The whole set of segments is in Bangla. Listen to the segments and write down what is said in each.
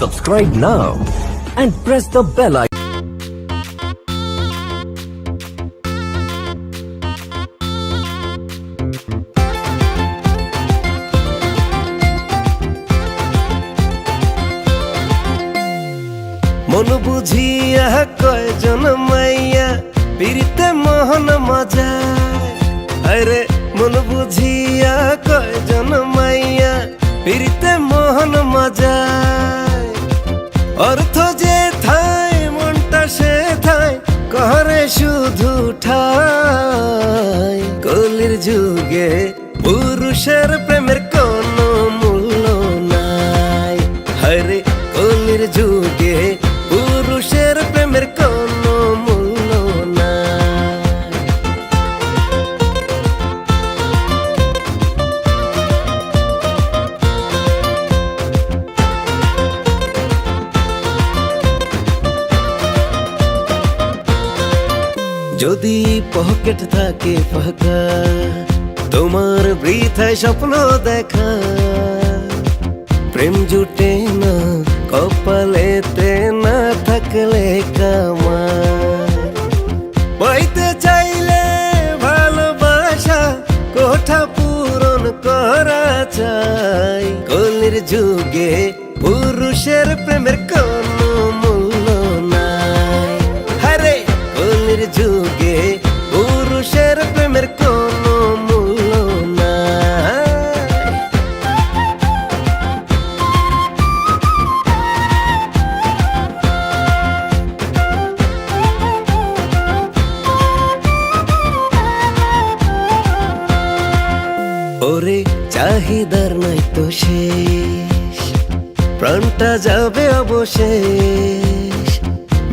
Subscribe now and press the bell icon. মন বুঝিয়া কয়জন মাইয়া পিরিতে মোহন মজা আরে মন বুঝিয়া কয়জন মাইয়া পিরিতে মোহন মজা অর্থ যে থায় মনটা সে থায় করে শুধু ঠাই কলির যুগে পুরুষের প্রেমের কোনো মূল্য নাই হরে কলির যুগে পুরুষের প্রেমের কোনো মূল্য নাই। যদি পকেট থাকে ফাঁকা তোমার বৃথায় স্বপ্ন দেখা প্রেম জুটে না কপালেতে না থাকলে কামার বইতে চাইলে ভালোবাসা কোঠা পূরণ করা চাই কলির যুগে পুরুষের প্রেমের কোনো মূল্য নাই হরে কলির যুগে পুরুষের প্রেমের কোনো মূল্য নাই। ওরে চাহিদার নাই তো শেষ প্রাণটা যাবে অবশেষ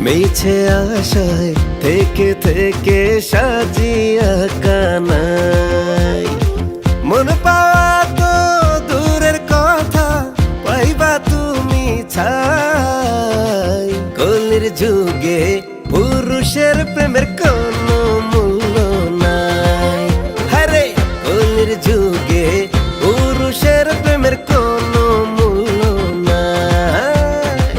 মিছে আশায় থেকে থেকে সাজিয়া কানাই মন পাওয়া তো দূরের কথা পাইবা তুমি ছাই কলির যুগে পুরুষের প্রেমের কোনো মূল্য নাই হরে কলির যুগে পুরুষের প্রেমের কোনো মূল্য নাই।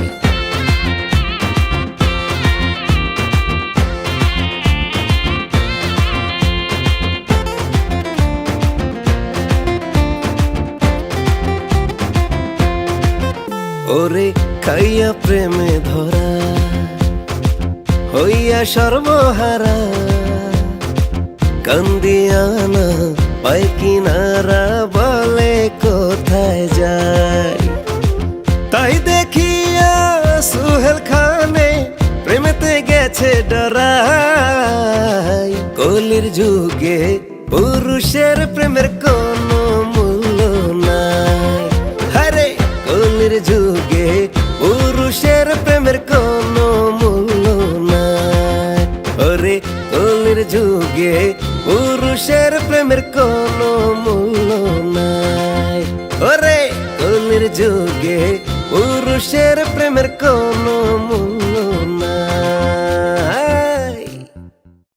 ওরে খাইয়া প্রেমে ধরা হইয়া সর্বহারা কান্দিয়ানা পায় কিনারা বলে কোথায় যায় তাই দেখিয়া সুহেল খানে প্রেমেতে গেছে ডরাই কলির যুগে পুরুষের প্রেমের কোনো মূল্য নাই হরে কলির যুগে পুরুষের প্রেমের কোনো মূল্য নাই ওরে কলির যুগে পুরুষের প্রেমের কোনো মূল্য নাই ওরে কলির যুগে পুরুষের প্রেমের কোনো মূল্য